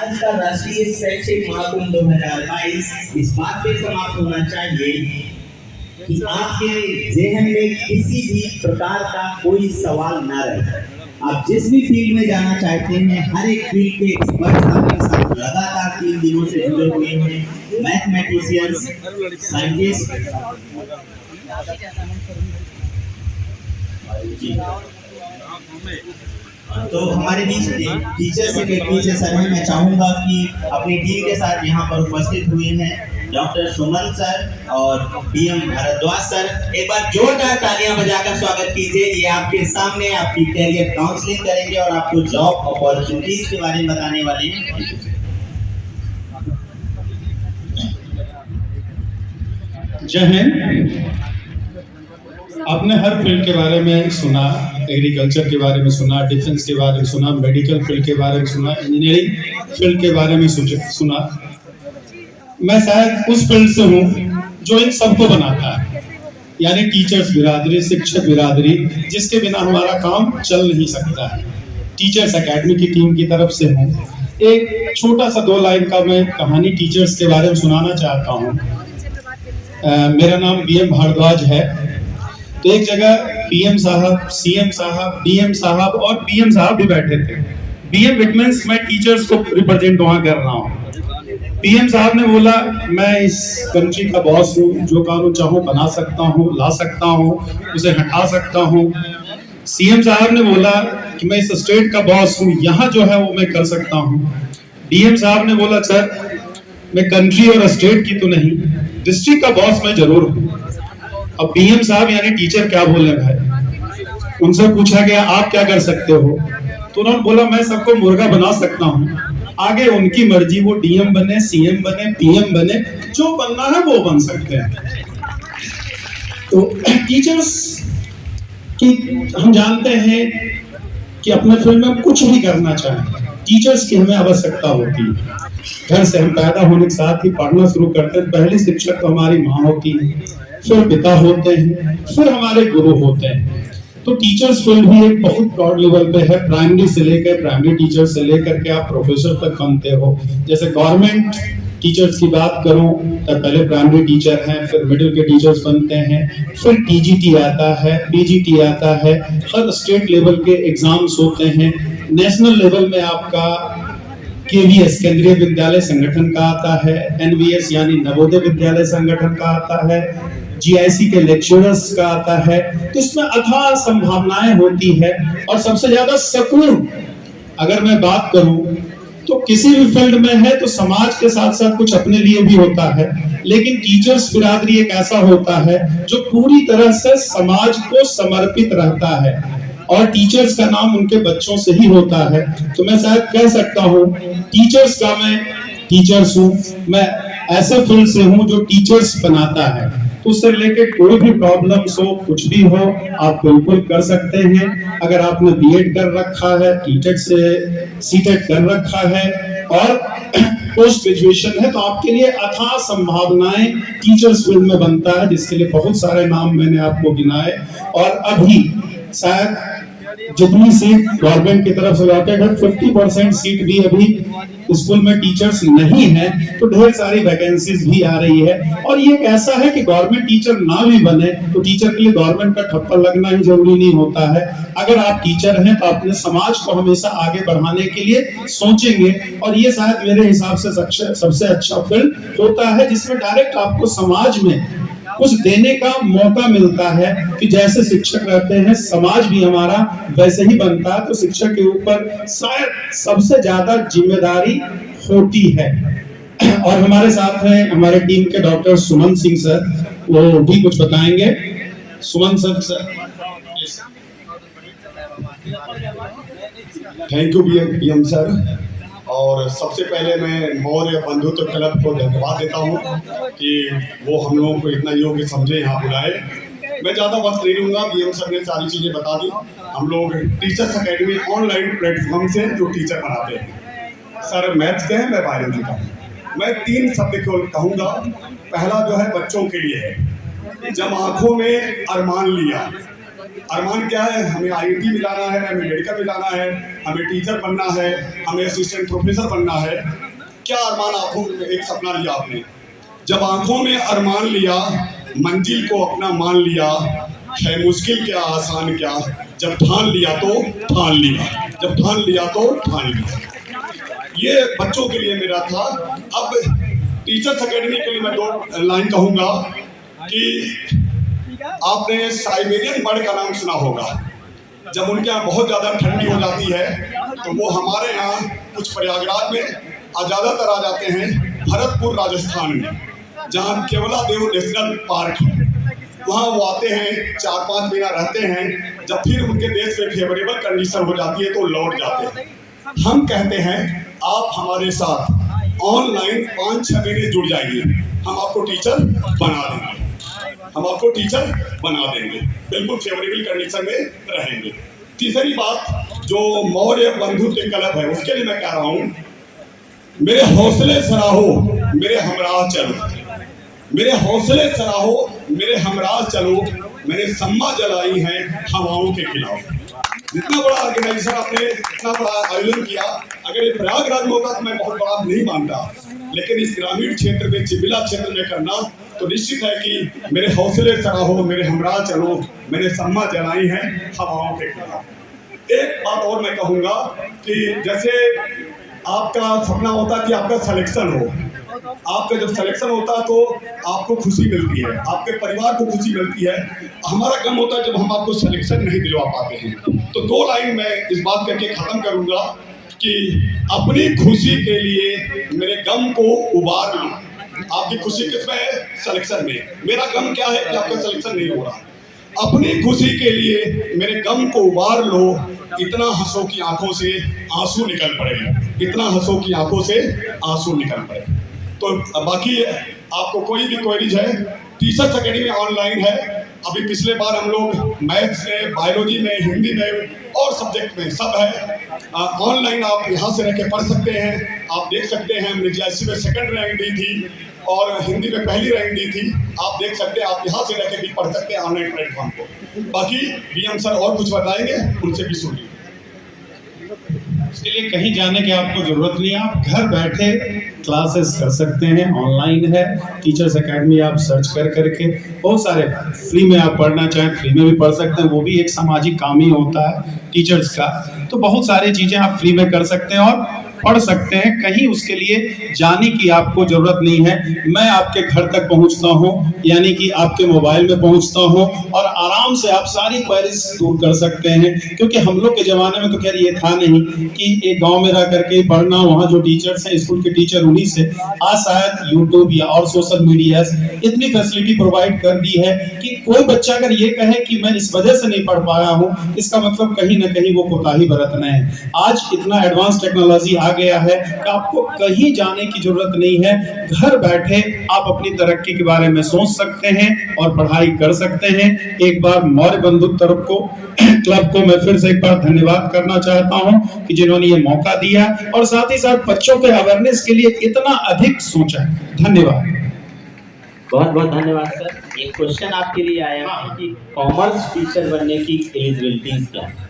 आज का राष्ट्रीय शैक्षिक महाकुंभ 2022 इस बात पे समाप्त होना चाहिए कि आपके जहन में किसी भी प्रकार का कोई सवाल ना रहे। आप जिस भी फील्ड में जाना चाहते हैं, हर एक फील्ड के एक्सपर्ट आपके साथ लगातार 3 दिनों से जुड़े हुए हैं। मैथमेटिशियंस, साइंटिस्ट, तो हमारे बीच टीचर्स अकेडमी से सर मैं चाहूंगा कि अपनी टीम के साथ यहाँ पर उपस्थित हुए हैं डॉक्टर सुमन सर और बीएम भारद्वाज सर। एक बार जोरदार तालियां बजाकर स्वागत कीजिए। ये आपके सामने आपकी कैरियर काउंसलिंग करेंगे और आपको जॉब अपॉर्चुनिटीज के बारे में बताने वाले हैं। जय हिंद। आपने हर फील्ड के बारे में सुना, एग्रीकल्चर के बारे में सुना, डिफेंस के बारे में सुना, मेडिकल फील्ड के बारे में सुना, इंजीनियरिंग फील्ड के बारे में सुना। मैं शायद उस फील्ड से हूँ जो इन सबको बनाता है, यानी टीचर्स बिरादरी, शिक्षक बिरादरी, जिसके बिना हमारा काम चल नहीं सकता है। टीचर्स अकेडमी की टीम की तरफ से हूँ। एक छोटा सा 2 लाइन का मैं कहानी टीचर्स के बारे में सुनाना चाहता हूँ। मेरा नाम बीएम भारद्वाज है। तो एक जगह पीएम साहब, सीएम साहब, डीएम साहब और पीएम साहब भी बैठे थे। बीएम इट मींस मैं टीचर्स को रिप्रेजेंट वहां कर रहा हूँ। पीएम साहब ने बोला मैं इस कंट्री का बॉस हूँ, जो कानून चाहूँ बना सकता हूँ, ला सकता हूँ, उसे हटा सकता हूँ। सीएम साहब ने बोला कि मैं इस स्टेट का बॉस हूँ, यहाँ जो है वो मैं कर सकता हूँ। डीएम साहब ने बोला सर मैं कंट्री और स्टेट की तो नहीं, डिस्ट्रिक्ट का बॉस मैं जरूर हूँ। अब पीएम साहब यानी टीचर क्या बोले भाई, उनसे पूछा गया आप क्या कर सकते हो, तो उन्होंने बोला मैं सबको मुर्गा बना सकता हूँ। आगे उनकी मर्जी, वो डीएम बने, सीएम बने, पीएम बने, जो बनना है वो बन सकते हैं। तो टीचर्स की हम जानते हैं कि अपने फील्ड में कुछ भी करना चाहें, टीचर्स की हमें आवश्यकता होती है। घर से हम पैदा होने के साथ ही पढ़ना शुरू करते हैं। पहली शिक्षक तो हमारी माँ होती है, फिर पिता होते हैं, फिर हमारे गुरु होते हैं। तो टीचर्स फील्ड भी एक बहुत ब्रॉड लेवल पे है। प्राइमरी टीचर से लेकर के आप प्रोफेसर तक बनते हो। जैसे गवर्नमेंट टीचर्स की बात करूं तो पहले प्राइमरी टीचर हैं, फिर मिडिल के टीचर्स बनते हैं, फिर टीजीटी आता है, पीजीटी आता है, हर स्टेट लेवल के एग्जाम्स होते हैं। नेशनल लेवल में आपका केवीएस केंद्रीय विद्यालय संगठन का आता है, एनवीएस यानी नवोदय विद्यालय संगठन का आता है, जीआईसी के लेक्चरर्स का आता है। तो इसमें अथाह संभावनाएं होती है और सबसे ज्यादा सुकून अगर मैं बात करूं तो किसी भी फील्ड में है तो समाज के साथ साथ कुछ अपने लिए भी होता है, लेकिन टीचर्स बिरादरी एक ऐसा होता है जो पूरी तरह से समाज को समर्पित रहता है और टीचर्स का नाम उनके बच्चों से ही होता है। तो मैं शायद कह सकता हूँ टीचर्स का मैं टीचर्स हूँ, मैं ऐसे फील्ड से हूँ जो टीचर्स बनाता है। तो उससे रिलेटेड कोई भी प्रॉब्लम्स हो, कुछ भी हो, आप बिल्कुल कर सकते हैं। अगर आपने बीएड कर रखा है, टीटेट से सीटेट कर रखा है और पोस्ट ग्रेजुएशन है, तो आपके लिए अथाह संभावनाएं टीचर्स फील्ड में बनता है, जिसके लिए बहुत सारे नाम मैंने आपको गिनाए। और अभी शायद जितनी सीट गवर्नमेंट की तरफ से अलॉटेड है, 50% सीट भी अभी स्कूल में टीचर्स नहीं है, तो ढेर सारी वैकेंसीज भी आ रही है। और ये ऐसा है कि गवर्नमेंट टीचर ना भी बने तो टीचर के लिए गवर्नमेंट का ठप्पा लगना ही जरूरी नहीं होता है। अगर आप टीचर हैं तो अपने समाज को हमेशा आगे बढ़ाने के लिए सोचेंगे, और ये शायद मेरे हिसाब से सबसे अच्छा फील्ड होता है जिसमें डायरेक्ट आपको समाज में कुछ देने का मौका मिलता है कि जैसे शिक्षक रहते हैं समाज भी हमारा वैसे ही बनता है। तो शिक्षक के ऊपर शायद सबसे ज्यादा जिम्मेदारी होती है। और हमारे साथ हैं हमारे टीम के डॉक्टर सुमन सिंह सर, वो भी कुछ बताएंगे। Suman sir. Thank you BM sir. और सबसे पहले मैं मौर्य बंधुत्व क्लब को धन्यवाद देता हूँ कि वो हम लोगों को इतना योग्य समझे, यहाँ बुलाए। मैं ज़्यादा वक्त नहीं लूँगा, बीएम सर ने सारी चीज़ें बता दी। हम लोग टीचर्स अकेडमी ऑनलाइन प्लेटफॉर्म से जो टीचर बनाते हैं। सर मैथ्स के हैं, मैं बायोलॉजी का हूँ। मैं 3 शब्द को कहूँगा। पहला जो है बच्चों के लिए है। जब आँखों में अरमान लिया अरमान क्या है, हमें आईआईटी में लाना है, हमें मेडिकल में लाना है, हमें टीचर बनना है, हमें असिस्टेंट प्रोफेसर बनना है। क्या अरमान आंखों में एक सपना लिया आपने, जब आंखों में अरमान लिया, मंजिल को अपना मान लिया, है मुश्किल क्या आसान क्या, जब ठान लिया तो ठान लिया, जब ठान लिया तो ठान लिया। ये बच्चों के लिए मेरा था। अब टीचर्स अकेडमी के लिए मैं 2 लाइन कहूँगा कि आपने साइबेरियन बर्ड का नाम सुना होगा। जब उनके यहाँ बहुत ज़्यादा ठंडी हो जाती है तो वो हमारे यहाँ कुछ प्रयागराज में ज़्यादातर आ जाते हैं, भरतपुर राजस्थान में, जहाँ केवला देव नेशनल पार्क है। वहाँ वो आते हैं, 4-5 महीना रहते हैं, जब फिर उनके देश में फेवरेबल कंडीशन हो जाती है तो लौट जाते हैं। हम कहते हैं आप हमारे साथ ऑनलाइन 5-6 महीने जुड़ जाइए, हम आपको टीचर बना देंगे, हम आपको टीचर बना देंगे, बिल्कुल फेवरेबल कंडीशन में रहेंगे। तीसरी बात, जो मौर्य बंधुत्व क्लब है, उसके लिए मैं कह रहा हूँ, मेरे हौसले सराहो, मेरे हमराह चलो, मेरे हौसले सराहो, मेरे हमराह चलो, मैंने सम्मा जलाई है हवाओं के खिलाफ। जितना बड़ा ऑर्गेनाइजेशन आपने इतना बड़ा आयोजन किया, अगर ये प्रयागराज में होता तो मैं बहुत बड़ा नहीं मानता, लेकिन इस ग्रामीण क्षेत्र में, चिबिला क्षेत्र में करना तो निश्चित है कि मेरे हौसले सराहो, मेरे हमराह चलो, मैंने सम्मा जलाई है हवाओं के खिलाफ। एक बात और मैं कहूँगा कि जैसे आपका सपना होता है कि आपका सिलेक्शन हो, आपका जब सिलेक्शन होता है तो आपको खुशी मिलती है, आपके परिवार को खुशी मिलती है। हमारा गम होता है जब हम आपको सिलेक्शन नहीं दिलवा पाते हैं। तो 2 लाइन मैं इस बात करके ख़त्म करूँगा कि अपनी खुशी के लिए मेरे गम को उबार लो। आपकी खुशी किसमें है? सिलेक्शन में। मेरा गम क्या है कि आपका सिलेक्शन नहीं हो रहा। अपनी खुशी के लिए मेरे गम को उबार लो, इतना हंसो की आंखों से आंसू निकल पड़े, इतना हंसो की आंखों से आंसू निकल पड़े। तो बाकी आपको कोई भी क्वेरीज है, टीचर्स अकेडमी ऑनलाइन है। अभी पिछले बार हम लोग मैथ्स में, बायोलॉजी में, हिंदी में और सब्जेक्ट में सब है ऑनलाइन। आप यहाँ से रह के पढ़ सकते हैं, आप देख सकते हैं। हमने जीआईसी में 2nd रैंक दी थी और हिंदी में पहली रैंक दी थी। आप देख सकते हैं, आप यहाँ से रह के भी पढ़ सकते हैं ऑनलाइन प्लेटफॉर्म को। बाकी वीएम सर और कुछ बताएंगे, उनसे भी सुनिए। इसके लिए कहीं जाने की आपको जरूरत नहीं है, आप घर बैठे क्लासेस कर सकते हैं, ऑनलाइन है। टीचर्स एकेडमी आप सर्च कर करके बहुत सारे फ्री में आप पढ़ना चाहें फ्री में भी पढ़ सकते हैं, वो भी एक सामाजिक काम ही होता है टीचर्स का। तो बहुत सारी चीज़ें आप फ्री में कर सकते हैं और पढ़ सकते हैं, कहीं उसके लिए जाने की आपको जरूरत नहीं है। मैं आपके घर तक पहुंचता हूं, यानी कि आपके मोबाइल में पहुंचता हूं और आराम से आप सारी क्वेरीज दूर कर सकते हैं। क्योंकि हम लोग के ज़माने में तो खैर ये था नहीं कि एक गांव में रह करके पढ़ना, वहाँ जो टीचर्स हैं स्कूल के टीचर उन्हीं से। आज शायद यूट्यूब या और सोशल मीडिया इतनी फैसिलिटी प्रोवाइड कर दी है कि कोई बच्चा अगर ये कहे कि मैं इस वजह से नहीं पढ़ पाया हूँ, इसका मतलब कहीं ना कहीं वो कोताही बरतना है। आज इतना एडवांस टेक्नोलॉजी आ गया है कि आपको कहीं जाने की जरूरत नहीं है। घर बैठे आप अपनी तरक्की के बारे में सोच सकते हैं और पढ़ाई कर सकते हैं। एक बार मौर्य बंधुत्व क्लब को मैं फिर से एक बार धन्यवाद करना चाहता हूं कि जिन्होंने ये मौका दिया और साथ ही साथ बच्चों के अवेयरनेस के लिए इतना अधिक सोचा। धन्यवाद, बहुत बहुत धन्यवाद सर। एक क्वेश्चन आपके लिए आया है कि कॉमर्स टीचर बनने की एलिजिबिलिटीज क्या है?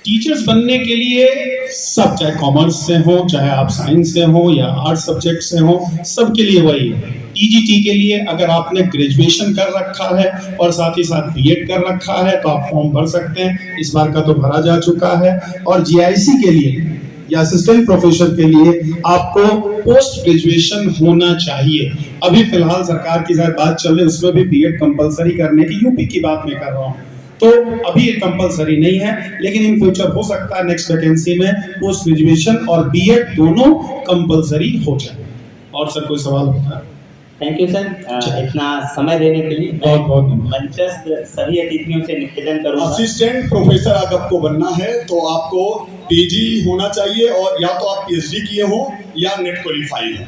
टीचर्स बनने के लिए सब, चाहे कॉमर्स से हो, चाहे आप साइंस से हो या आर्ट्स सब्जेक्ट से हो, सबके लिए वही है। टीजीटी के लिए अगर आपने ग्रेजुएशन कर रखा है और साथ ही साथ बीएड कर रखा है तो आप फॉर्म भर सकते हैं, इस बार का तो भरा जा चुका है। और जीआईसी के लिए या असिस्टेंट प्रोफेसर के लिए आपको पोस्ट ग्रेजुएशन होना चाहिए। अभी फिलहाल सरकार की बात चल रही है, उसमें भी बीएड कंपलसरी करने की, यूपी की बात मैं कर रहा हूँ, तो अभी ये कंपलसरी नहीं है, लेकिन इन फ्यूचर हो सकता है नेक्स्ट वैकेंसी में पोस्ट ग्रेजुएशन और बीएड दोनों कंपलसरी हो जाए। और सर कोई सवाल होता है? थैंक यू सर, इतना समय देने के लिए। बहुत बहुत धन्यवाद। मंचस्थ सभी अतिथियों से निवेदन करूंगा, असिस्टेंट प्रोफेसर अगर आपको बनना है तो आपको पीजी होना चाहिए, और या तो आप पीएचडी किए हो या नेट क्वालिफाइड हो,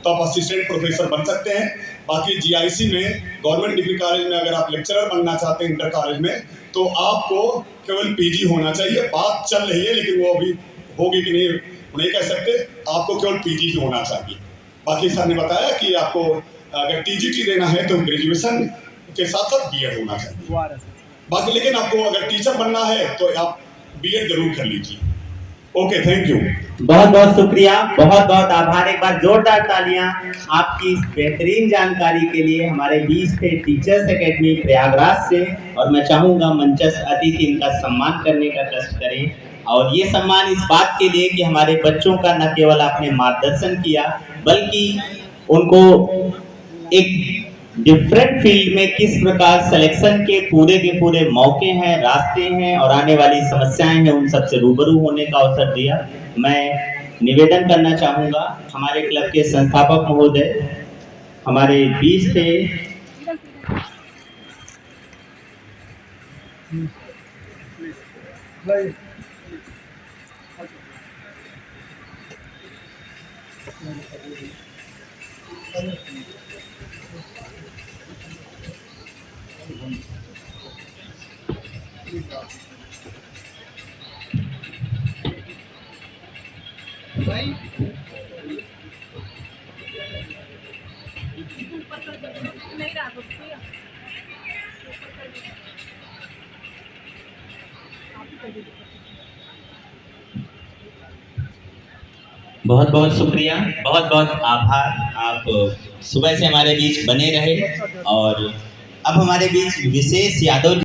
तो आप असिस्टेंट प्रोफेसर बन सकते हैं। बाकी जीआईसी में गवर्नमेंट डिग्री कॉलेज में अगर आप लेक्चरर बनना चाहते हैं इंटर कॉलेज में, तो आपको केवल पीजी होना चाहिए। बात चल रही है लेकिन वो अभी होगी कि नहीं कह सकते, आपको केवल पीजी ही होना चाहिए। बाकी सर ने बताया कि आपको अगर टीजीटी देना है तो ग्रेजुएशन के साथ साथ बीएड होना चाहिए। बाकी लेकिन आपको अगर टीचर बनना है तो आप बीएड जरूर कर लीजिए। Okay, thank you. बहुत बहुत शुक्रिया, बहुत बहुत आभार। एक बार जोरदार तालियां आपकी इस बेहतरीन जानकारी के लिए हमारे बीच थे टीचर्स एकेडमी प्रयागराज से। और मैं चाहूंगा मंचस्थ अतिथि इनका सम्मान करने का कष्ट करें। और ये सम्मान इस बात के लिए कि हमारे बच्चों का न केवल आपने मार्गदर्शन किया, बल्कि उनको एक डिफरेंट फील्ड में किस प्रकार सिलेक्शन के पूरे मौके हैं, रास्ते हैं और आने वाली समस्याएं हैं, उन सबसे रूबरू होने का अवसर दिया। मैं निवेदन करना चाहूंगा, हमारे क्लब के संस्थापक महोदय हमारे बीच थे। बहुत बहुत शुक्रिया, बहुत बहुत आभार। आप सुबह से हमारे बीच बने रहे। और अब हमारे बीच विशेष यादव